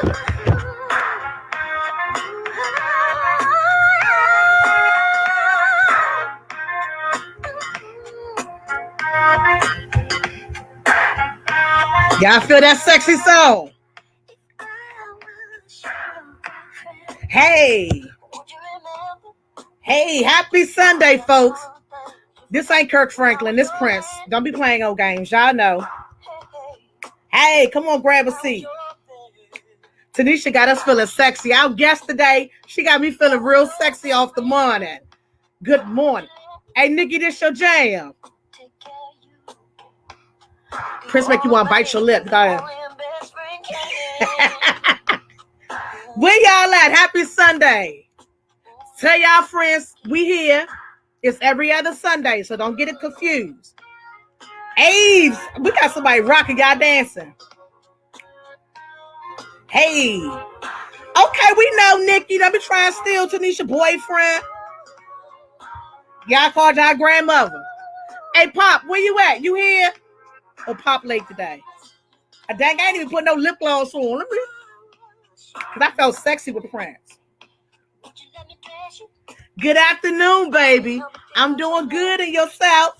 Y'all feel that sexy song? Hey. Hey, happy Sunday, folks. This ain't Kirk Franklin, this Prince. Don't be playing old games. Y'all know. Hey, come on, grab a seat. Tanisha got us feeling sexy. Our guest today, she got me feeling real sexy off the morning. Good morning. Hey, Nikki, this your jam. Prince make you want to bite your lip. Go ahead. Where y'all at? Happy Sunday. Tell y'all friends we here. It's every other Sunday, so don't get it confused. Aves, we got somebody rocking, y'all dancing. Hey. Okay, we know Nikki. Don't be trying to steal Tanisha boyfriend. Y'all called y'all grandmother. Hey, Pop, where you at? You here? Or Pop late today? Dang, I ain't even put no lip gloss on. Let me. Because I felt sexy with Prince. Good afternoon, baby. I'm doing good, and yourself?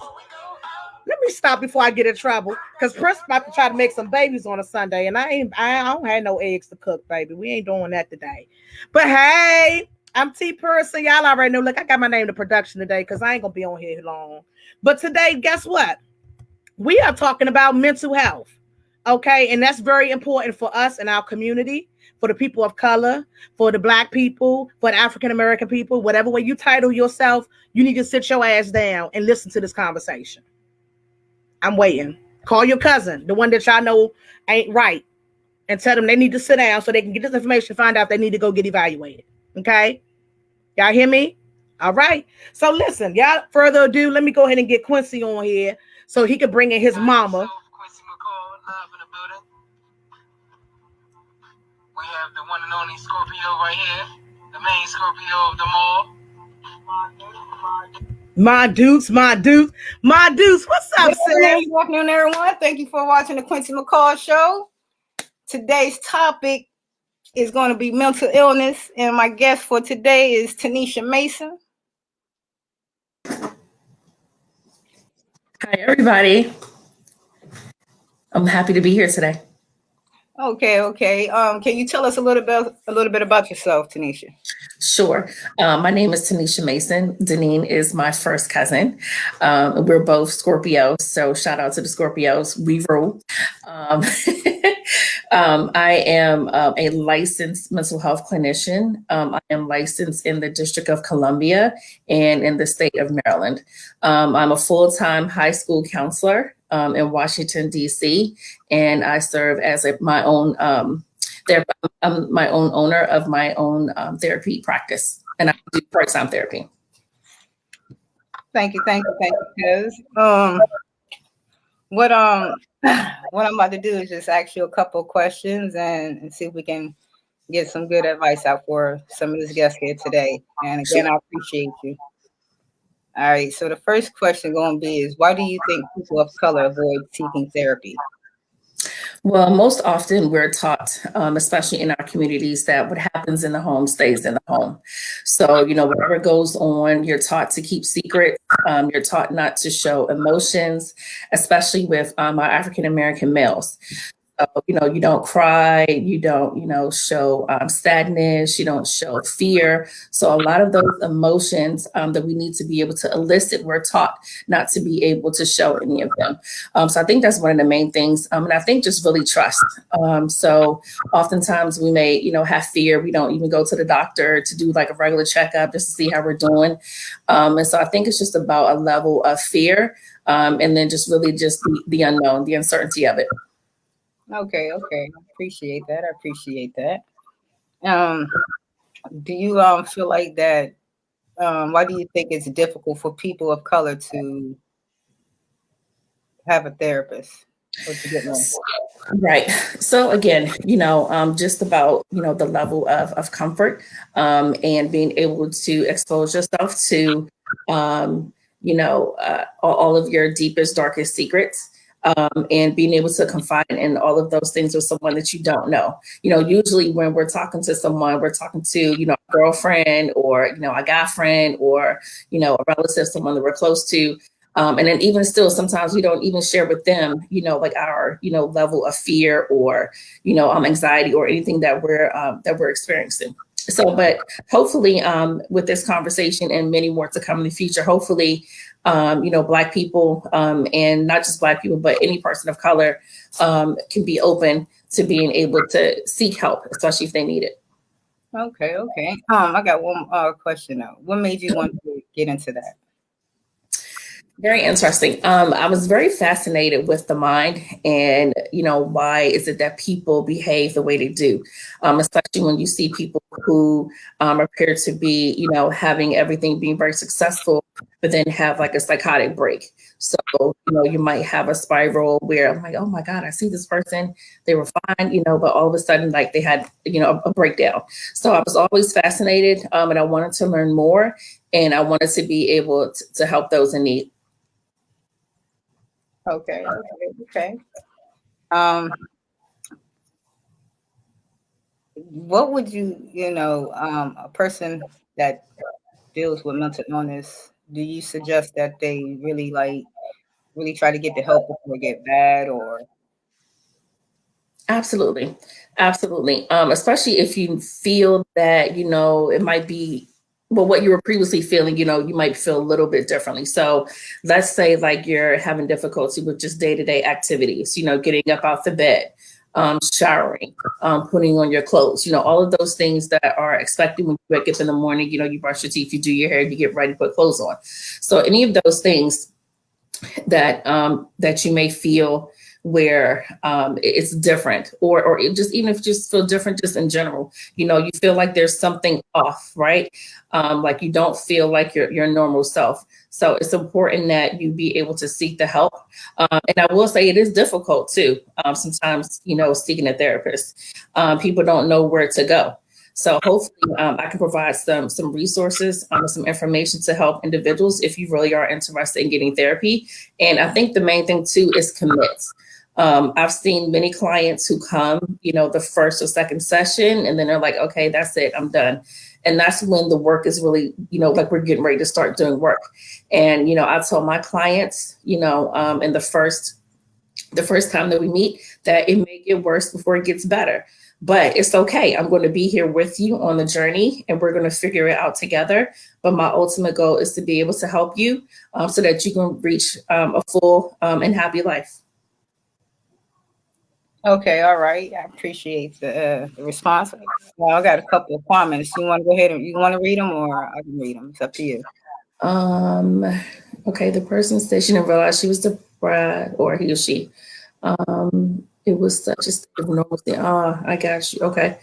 Let me stop before I get in trouble. Because Prince about to try to make some babies on a Sunday, and I don't have no eggs to cook, baby. We ain't doing that today. But hey, I'm T Person. Y'all already know. Look, I got my name to production today because I ain't gonna be on here long. But today, guess what? We are talking about mental health. Okay, and that's very important for us in our community, for the people of color, for the Black people, for the African American people, whatever way you title yourself, you need to sit your ass down and listen to this conversation. I'm waiting. Call your cousin, the one that y'all know ain't right, and tell them they need to sit down so they can get this information, find out if they need to go get evaluated. Okay? Y'all hear me? All right. So listen, y'all, further ado, let me go ahead and get Quincy on here so he can bring in his mama. Quincy McCall, live in the building. We have the one and only Scorpio right here, the main Scorpio of them all. My deuce. What's up, sis? Good afternoon, everyone. Thank you for watching the Quincy McCall show. Today's topic is going to be mental illness, and my guest for today is Tanisha Mason. Hi, everybody. I'm happy to be here today. Okay. Can you tell us a little bit about yourself, Tanisha? Sure. My name is Tanisha Mason. Deneen is my first cousin. We're both Scorpios, so shout out to the Scorpios. We rule. I am a licensed mental health clinician. I am licensed in the District of Columbia and in the state of Maryland. I'm a full-time high school counselor in Washington, D.C., and I serve as my own I'm my own owner of my own therapy practice, and I do part-time therapy. Thank you, Cuz. What I'm about to do is just ask you a couple of questions and see if we can get some good advice out for some of these guests here today. And again, I appreciate you. All right. So the first question going to be is, why do you think people of color avoid seeking therapy? Well, most often we're taught, especially in our communities, that what happens in the home stays in the home. So, whatever goes on, you're taught to keep secret. You're taught not to show emotions, especially with our African American males. You don't cry, you don't, show sadness, you don't show fear. So a lot of those emotions that we need to be able to elicit, we're taught not to be able to show any of them. So I think that's one of the main things. And I think just really trust. So oftentimes we may, have fear. We don't even go to the doctor to do like a regular checkup just to see how we're doing. And so I think it's just about a level of fear and then just really just the unknown, the uncertainty of it. Okay. I appreciate that. Do you feel like that? Why do you think it's difficult for people of color to have a therapist or to get one? Right. So again, just about, the level of comfort and being able to expose yourself to, all of your deepest, darkest secrets. and being able to confide in all of those things with someone that you don't know. Usually when we're talking to someone, we're talking to, a girlfriend or, a guy friend or, a relative, someone that we're close to. And then even still, sometimes we don't even share with them, like our, level of fear or, anxiety or anything that we're experiencing. So, but hopefully with this conversation and many more to come in the future, hopefully, Black people and not just Black people, but any person of color can be open to being able to seek help, especially if they need it. Okay. I got one question though. What made you want to get into that? Very interesting. I was very fascinated with the mind and, why is it that people behave the way they do, especially when you see people who appear to be, having everything being very successful, but then have like a psychotic break. So, you might have a spiral where I'm like, oh my God, I see this person, they were fine, but all of a sudden, like they had, a breakdown. So I was always fascinated and I wanted to learn more and I wanted to be able to help those in need. Okay. What would a person that deals with mental illness, do you suggest that they really try to get the help before it get bad or? Absolutely. Absolutely. Especially if you feel that, it might be, well, what you were previously feeling, you might feel a little bit differently. So let's say like you're having difficulty with just day-to-day activities, getting up out the bed, showering, putting on your clothes, all of those things that are expected when you wake up in the morning, you brush your teeth, you do your hair, you get ready to put clothes on. So any of those things that you may feel where it's different or it just even if you just feel different just in general, you feel like there's something off, right? Like you don't feel like your normal self. So it's important that you be able to seek the help. And I will say it is difficult too. Sometimes, seeking a therapist, people don't know where to go. So hopefully I can provide some resources, some information to help individuals if you really are interested in getting therapy. And I think the main thing too is commit. I've seen many clients who come, the first or second session, and then they're like, okay, that's it, I'm done. And that's when the work is really, like we're getting ready to start doing work. And, I tell my clients, in the first time that we meet that it may get worse before it gets better. But it's okay. I'm going to be here with you on the journey and we're going to figure it out together. But my ultimate goal is to be able to help you so that you can reach a full and happy life. Okay, all right. I appreciate the response. Well, I got a couple of comments. You want to go ahead and you want to read them or I can read them? It's up to you. Okay, the person said she didn't realize she was the bride or he or she. It was such a state of normalcy. I got you. Okay.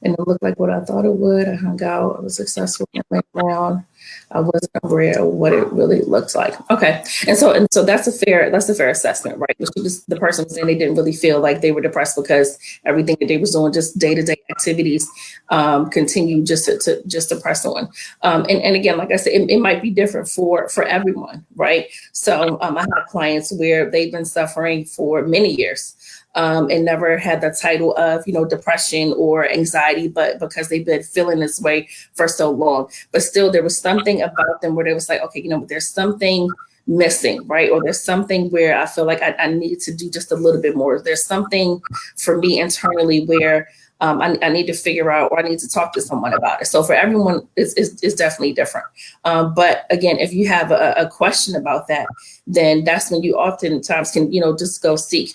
And it looked like what I thought it would. I hung out. I was successful. I went around. I wasn't aware of what it really looked like. Okay. And so that's a fair assessment, right? The person was saying they didn't really feel like they were depressed because everything that they was doing, just day-to-day activities, continued just to press on. And again, like I said, it might be different for everyone, right? So I have clients where they've been suffering for many years. And never had the title of, depression or anxiety, but because they've been feeling this way for so long. But still, there was something about them where they was like, okay, there's something missing, right? Or there's something where I feel like I need to do just a little bit more. There's something for me internally where I need to figure out or I need to talk to someone about it. So for everyone, it's definitely different. But again, if you have a question about that, then that's when you oftentimes can, just go seek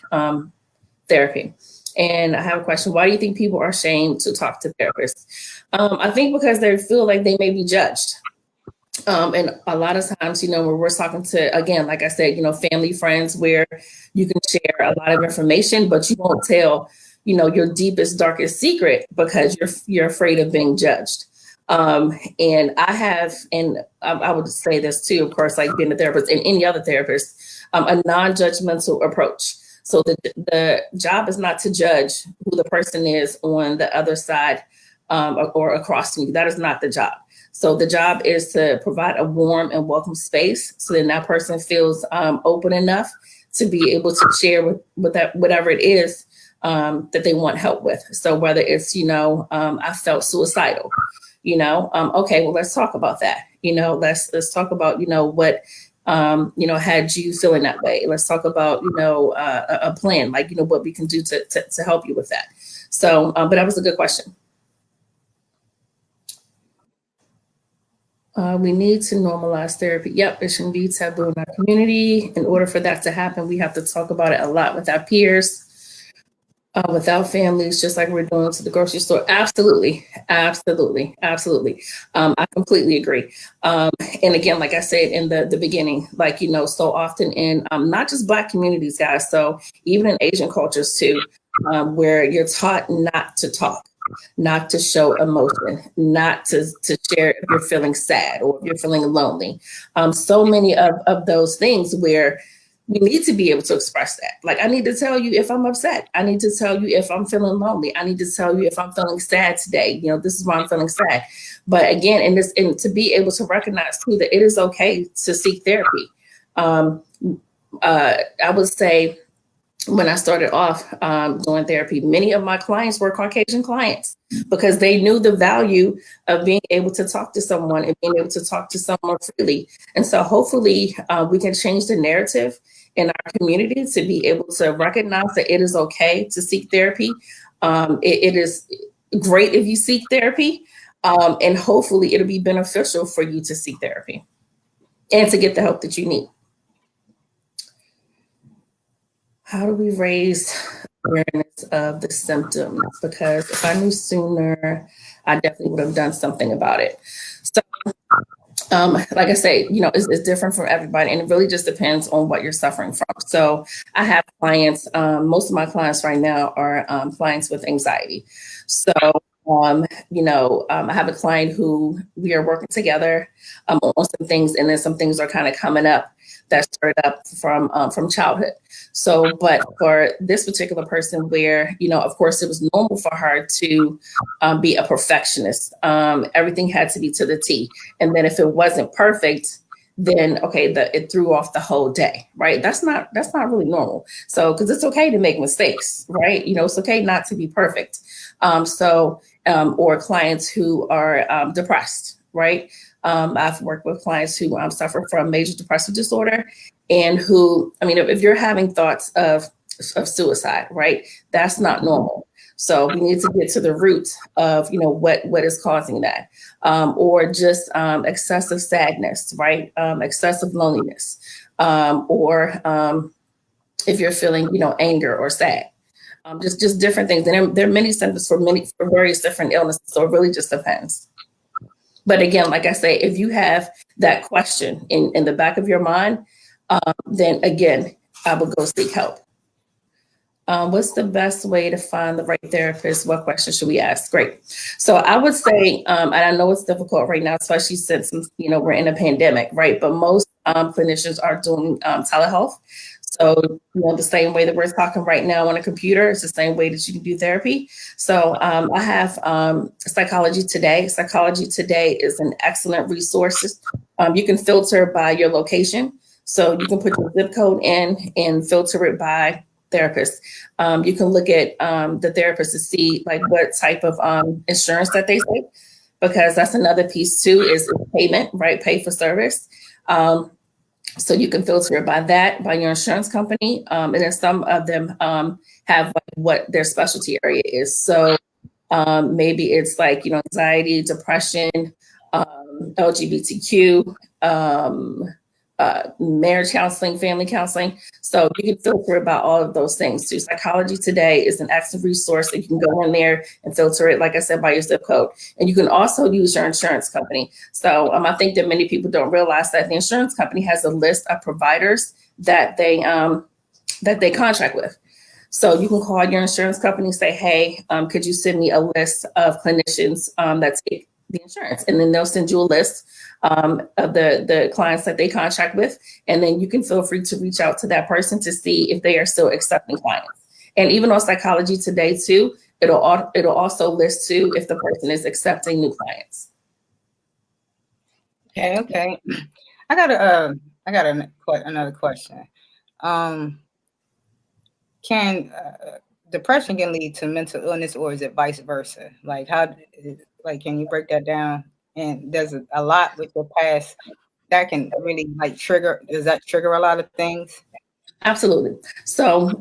therapy. And I have a question. Why do you think people are ashamed to talk to therapists? I think because they feel like they may be judged. And a lot of times, when we're talking to, again, like I said, family, friends, where you can share a lot of information, but you won't tell, your deepest, darkest secret because you're afraid of being judged. And I would say this too, of course, like being a therapist and any other therapist, a non-judgmental approach. So the job is not to judge who the person is on the other side or across from you. That is not the job. So the job is to provide a warm and welcome space so then that person feels open enough to be able to share with that, whatever it is that they want help with. So whether it's, I felt suicidal, okay, well, let's talk about that. Let's talk about, what, had you feeling that way. Let's talk about, a plan, like, what we can do to help you with that. So, but that was a good question. We need to normalize therapy. Yep, it shouldn't be taboo in our community. In order for that to happen, we have to talk about it a lot with our peers, with our families, just like we're doing to the grocery store. Absolutely, absolutely, absolutely. I completely agree. And again, like I said in the beginning, like, so often in not just Black communities, guys, so even in Asian cultures too, where you're taught not to talk, not to show emotion, not to share if you're feeling sad or if you're feeling lonely. So many of those things where we need to be able to express that. Like, I need to tell you if I'm upset. I need to tell you if I'm feeling lonely. I need to tell you if I'm feeling sad today. This is why I'm feeling sad. But again, and to be able to recognize too that it is okay to seek therapy. I would say, when I started off doing therapy, many of my clients were Caucasian clients because they knew the value of being able to talk to someone and being able to talk to someone freely. And so hopefully we can change the narrative in our community to be able to recognize that it is okay to seek therapy. It is great if you seek therapy, and hopefully it'll be beneficial for you to seek therapy and to get the help that you need. How do we raise awareness of the symptoms? Because if I knew sooner, I definitely would have done something about it. So, like I say, it's different for everybody, and it really just depends on what you're suffering from. So I have clients, most of my clients right now are clients with anxiety. So, I have a client who we are working together on some things, and then some things are kind of coming up that started up from childhood. So, but for this particular person where, of course, it was normal for her to be a perfectionist. Everything had to be to the T. And then if it wasn't perfect, then, okay, it threw off the whole day, right? That's not really normal. So, because it's okay to make mistakes, right? It's okay not to be perfect. Or clients who are depressed, right? I've worked with clients who suffer from major depressive disorder and who, if you're having thoughts of suicide, right, that's not normal. So we need to get to the root of, what is causing that, or just excessive sadness, right, excessive loneliness, or if you're feeling, anger or sad. Just different things. And there are many symptoms for various different illnesses. So it really just depends. But again, like I say, if you have that question in the back of your mind, then again, I would go seek help. What's the best way to find the right therapist? What questions should we ask? Great. So I would say, and I know it's difficult right now, especially since, we're in a pandemic, right? But most clinicians are doing telehealth. So, the same way that we're talking right now on a computer, it's the same way that you can do therapy. So I have Psychology Today. Psychology Today is an excellent resource. You can filter by your location. So you can put your zip code in and filter it by therapist. You can look at the therapist to see like what type of insurance that they take, because that's another piece too, is payment, right? Pay for service. So you can filter it by that, by your insurance company. And then some of them have like what their specialty area is. So maybe it's like, anxiety, depression, LGBTQ, marriage counseling, family counseling. So you can filter about all of those things too. Psychology Today is an excellent resource that you can go in there and filter it, like I said, by your zip code. And you can also use your insurance company. So I think that many people don't realize that the insurance company has a list of providers that they contract with. So you can call your insurance company and say, hey, could you send me a list of clinicians that take the insurance? And then they'll send you a list of the clients that they contract with. And then you can feel free to reach out to that person to see if they are still accepting clients. And even on Psychology Today too, it'll also list too if the person is accepting new clients. Okay. I got another question. Can depression can lead to mental illness, or is it vice versa? Like can you break that down? And there's a lot with your past that can really like trigger. Does that trigger a lot of things? Absolutely. So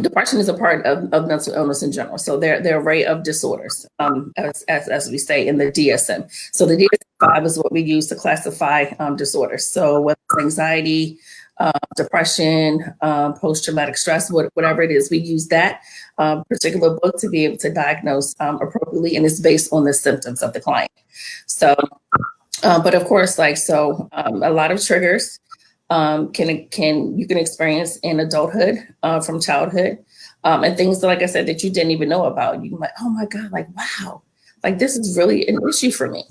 depression is a part of mental illness in general. So there are an array of disorders, as we say in the DSM. So the DSM-5 is what we use to classify disorders. So whether it's anxiety, depression, post-traumatic stress, whatever it is, we use that particular book to be able to diagnose appropriately, and it's based on the symptoms of the client. So, but of course, a lot of triggers you can experience in adulthood from childhood, and things that, like I said, that you didn't even know about. You can like, oh my God, like, wow, like this is really an issue for me.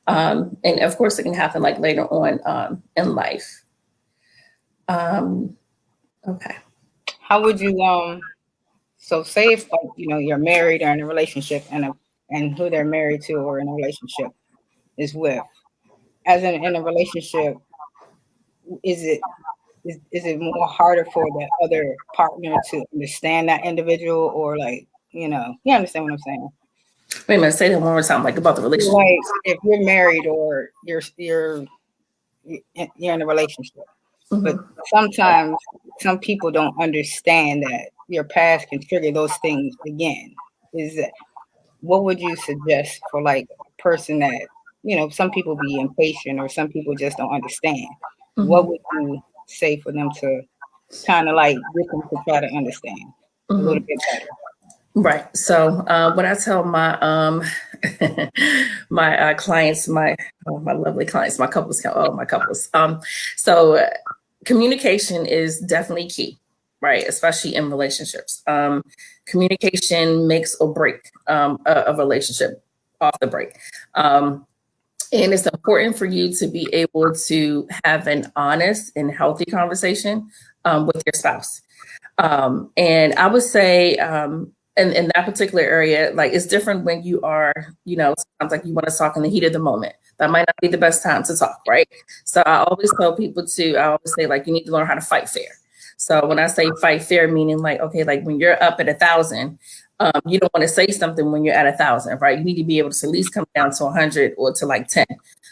And of course it can happen like later on in life. Okay. How would you, so say if you're married or in a relationship and who they're married to or in a relationship is with, in a relationship, is it more harder for the other partner to understand that individual, or you understand what I'm saying? Wait a minute, say that one more time, like about the relationship. Like if you're married or you're in a relationship, mm-hmm. But sometimes some people don't understand that your past can trigger those things again. What would you suggest for like a person that, some people be impatient or some people just don't understand? Mm-hmm. What would you say for them to kind of like get them to try to understand a little bit better? Right. So what I tell my my clients, my lovely clients, my couples, so communication is definitely key, right? Especially in relationships. Communication makes or break a relationship off the break. And it's important for you to be able to have an honest and healthy conversation with your spouse. And I would say in that particular area, like it's different when you are, sometimes like you want to talk in the heat of the moment. That might not be the best time to talk, right? So I always tell people I always say like, you need to learn how to fight fair. So when I say fight fair, meaning like, okay, like when you're up at 1,000, you don't want to say something when you're at 1,000, right? You need to be able to at least come down to 100 or to like 10.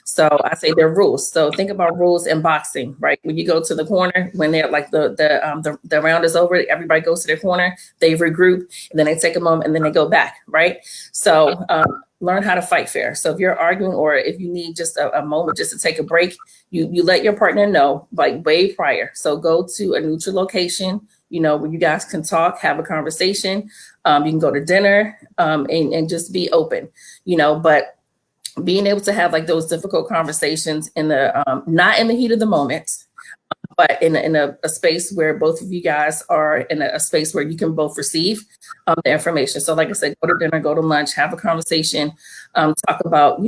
So I say there are rules. So think about rules in boxing, right? When you go to the corner, when they're like the round is over, everybody goes to their corner, they regroup, and then they take a moment and then they go back, right? So learn how to fight fair. So if you're arguing or if you need just a moment just to take a break, you let your partner know like way prior. So go to a neutral location, where you guys can talk, have a conversation. You can go to dinner and just be open, but being able to have like those difficult conversations in the not in the heat of the moment, but in a space where both of you guys are in a space where you can both receive the information. So like I said, go to dinner, go to lunch, have a conversation, talk about,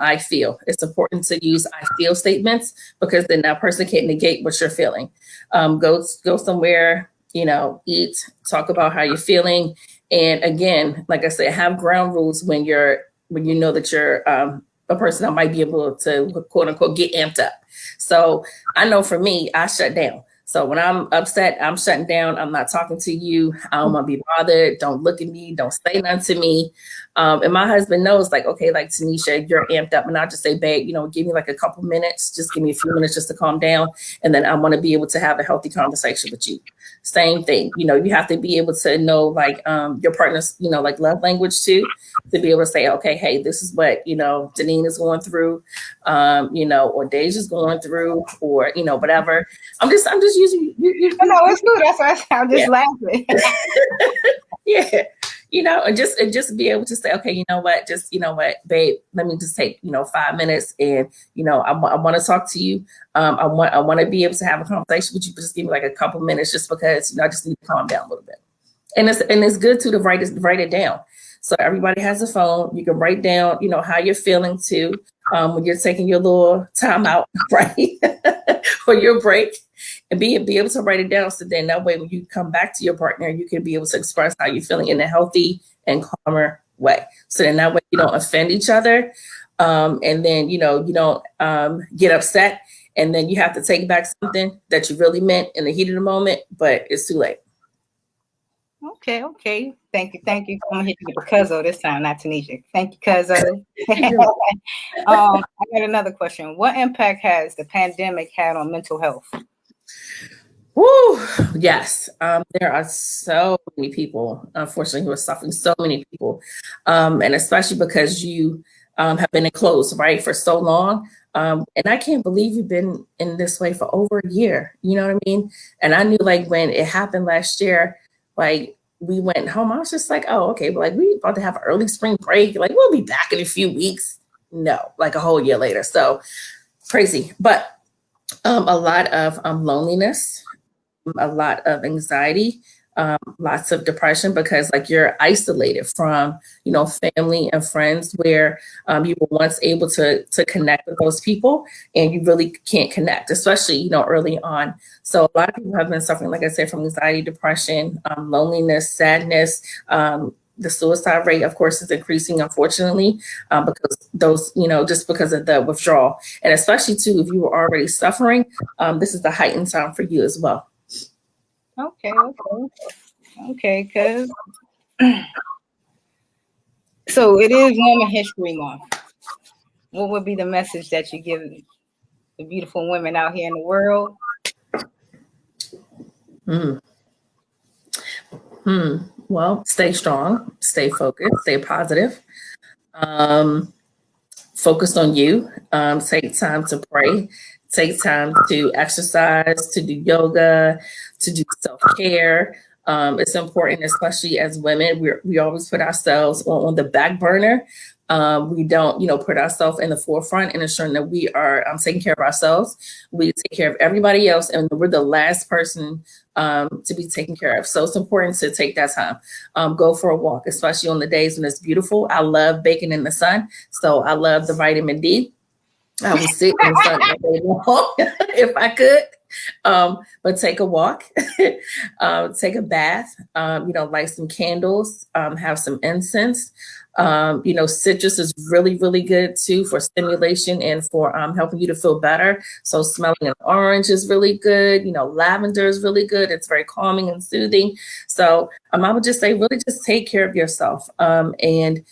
I feel. It's important to use I feel statements because then that person can't negate what you're feeling. Go somewhere, eat, talk about how you're feeling. And again, like I said, have ground rules when you know that you're a person that might be able to quote unquote get amped up. So I know for me, I shut down. So when I'm upset, I'm shutting down. I'm not talking to you. I don't want to be bothered. Don't look at me. Don't say nothing to me. And my husband knows like, okay, like Tanisha, you're amped up. And I'll just say, babe, give me like a couple minutes. Just give me a few minutes just to calm down. And then I want to be able to have a healthy conversation with you. Same thing. You have to be able to know like your partner's, like love language too, to be able to say, okay, hey, this is what, Janine is going through, or Deja's going through, or, whatever. I'm just using you. No, it's good. That's why I'm just laughing. Yeah. And just be able to say, okay, babe, let me just take, 5 minutes and, I want to talk to you. I want to be able to have a conversation with you, but just give me like a couple minutes just because, I just need to calm down a little bit. And it's good to write it down. So everybody has a phone. You can write down, how you're feeling too, when you're taking your little time out, right? For your break. And be able to write it down. So then that way, when you come back to your partner, you can be able to express how you're feeling in a healthy and calmer way. So then that way you don't offend each other. And then, you don't get upset. and then you have to take back something that you really meant in the heat of the moment, but it's too late. Okay. Thank you. I'm gonna hit you with Cuzzo this time, not Tanisha. Thank you, Cuzzo. I got another question. What impact has the pandemic had on mental health? Woo, yes. There are so many people, unfortunately, who are suffering, so many people. And especially because you have been enclosed, right, for so long. And I can't believe you've been in this way for over a year. You know what I mean? And I knew, like, when it happened last year, like, we went home. I was just like, oh, okay, but like, we about to have an early spring break. Like, we'll be back in a few weeks. No, like a whole year later. So crazy. But a lot of loneliness, a lot of anxiety, lots of depression, because like you're isolated from, family and friends where you were once able to connect with those people, and you really can't connect, especially, early on. So a lot of people have been suffering, like I said, from anxiety, depression, loneliness, sadness. The suicide rate, of course, is increasing, unfortunately, because those, just because of the withdrawal. And especially, too, if you were already suffering, this is the heightened time for you as well. Okay, because so it is Women's History Month. What would be the message that you give the beautiful women out here in the world? Well, stay strong, stay focused, stay positive. Focus on you. Take time to pray. Take time to exercise, to do yoga, to do self-care. It's important, especially as women. We always put ourselves on the back burner. We don't, put ourselves in the forefront and ensuring that we are taking care of ourselves. We take care of everybody else, and we're the last person to be taken care of. So it's important to take that time. Go for a walk, especially on the days when it's beautiful. I love baking in the sun, so I love the vitamin D. I would sit in the sun all day long if I could. But take a walk, take a bath, light some candles, have some incense. Citrus is really, really good too for stimulation and for helping you to feel better. So smelling an orange is really good. Lavender is really good. It's very calming and soothing. So I would just say, really just take care of yourself. And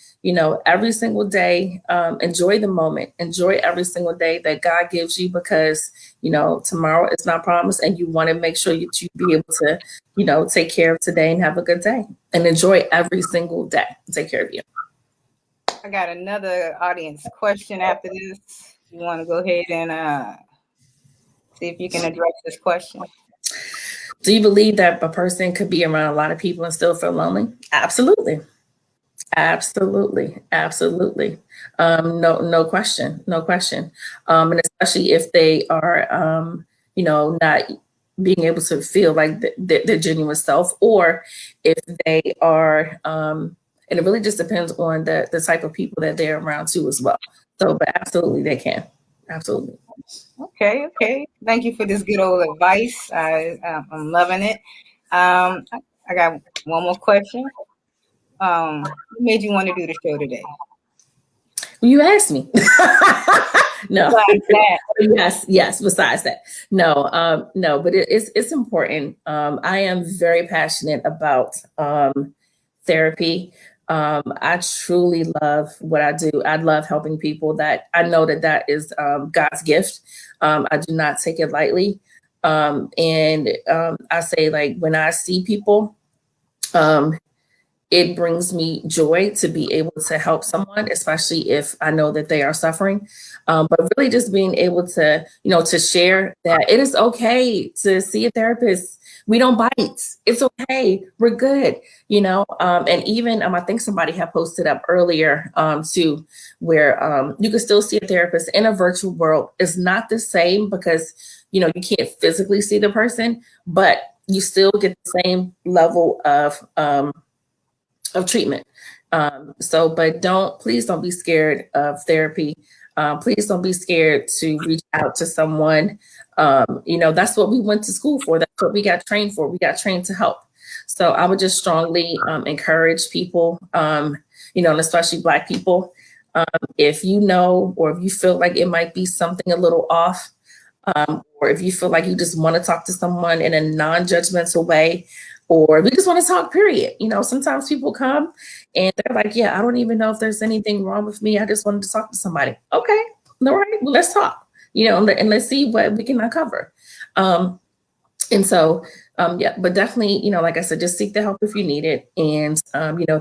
every single day, enjoy the moment, enjoy every single day that God gives you, because, tomorrow is not promised, and you want to make sure that you be able to, take care of today and have a good day and enjoy every single day. Take care of you. I got another audience question after this. You want to go ahead and see if you can address this question? Do you believe that a person could be around a lot of people and still feel lonely? Absolutely. No question. And especially if they are, not being able to feel like their genuine self, or if they are, and it really just depends on the type of people that they're around too as well. So, but absolutely they can. Absolutely. Okay. Thank you for this good old advice. I'm loving it. I got one more question. What made you want to do the show today? Well, you asked me. No. Yes. Besides that, no. But it's important. I am very passionate about therapy. I truly love what I do. I love helping people. That I know that is God's gift. I do not take it lightly. And I say, like, when I see people, it brings me joy to be able to help someone, especially if I know that they are suffering. But really just being able to, to share that it is okay to see a therapist. We don't bite. It's okay. We're good, and even I think somebody had posted up earlier too, where you can still see a therapist in a virtual world. It's not the same because, you can't physically see the person, but you still get the same level of treatment. But please don't be scared of therapy. Please don't be scared to reach out to someone. That's what we went to school for. That's what we got trained for. We got trained to help. So I would just strongly encourage people, and especially Black people, if you know, or if you feel like it might be something a little off, or if you feel like you just want to talk to someone in a non-judgmental way, or we just want to talk, period. Sometimes people come and they're like, yeah, I don't even know if there's anything wrong with me. I just wanted to talk to somebody. Okay, all right, well, let's talk, and let's see what we can uncover. And so, yeah, but definitely, like I said, just seek the help if you need it. And,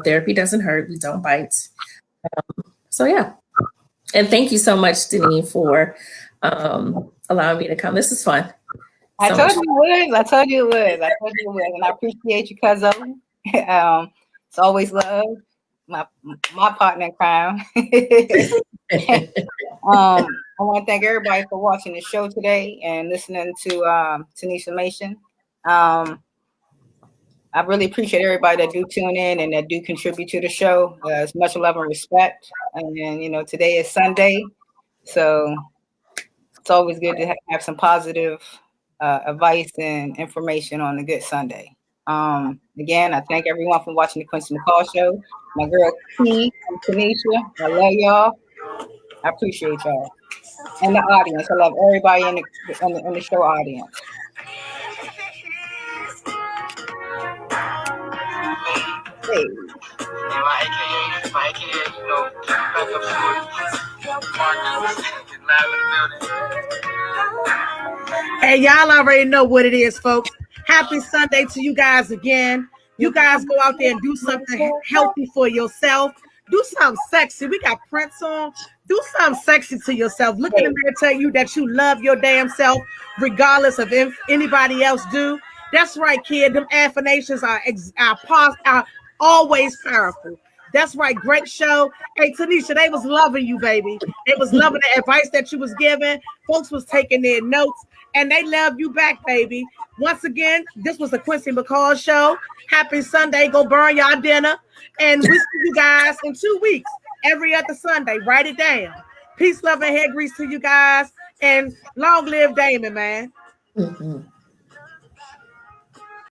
therapy doesn't hurt. We don't bite. So, yeah. And thank you so much, Denise, for allowing me to come. This is fun. I told you it was. I told you it was. And I appreciate you, cousin. It's always love. My partner in crime. I want to thank everybody for watching the show today and listening to Tanisha Mason. I really appreciate everybody that do tune in and that do contribute to the show. It's much love and respect. And today is Sunday, so it's always good to have some positive advice and information on a good Sunday. Again, I thank everyone for watching the Quincy McCall show. My girl T and Tanisha, I love y'all. I appreciate y'all. And the audience. I love everybody in the show audience. Hey. And my AKA, backup shorty. Hey, y'all already know what it is, folks. Happy Sunday to you guys again. You guys go out there and do something healthy for yourself. Do something sexy. We got Prince on. Do something sexy to yourself. Look in the mirror, tell you that you love your damn self, regardless of if anybody else do. That's right, kid. Them affirmations are always powerful. That's right. Great show. Hey, Tanisha, they was loving you, baby. They was loving the advice that you was giving. Folks was taking their notes, and they love you back, baby. Once again, this was the Quincy McCall show. Happy Sunday. Go burn y'all dinner. And we see you guys in 2 weeks, every other Sunday. Write it down. Peace, love, and hair grease to you guys. And long live Damon, man. Mm-hmm.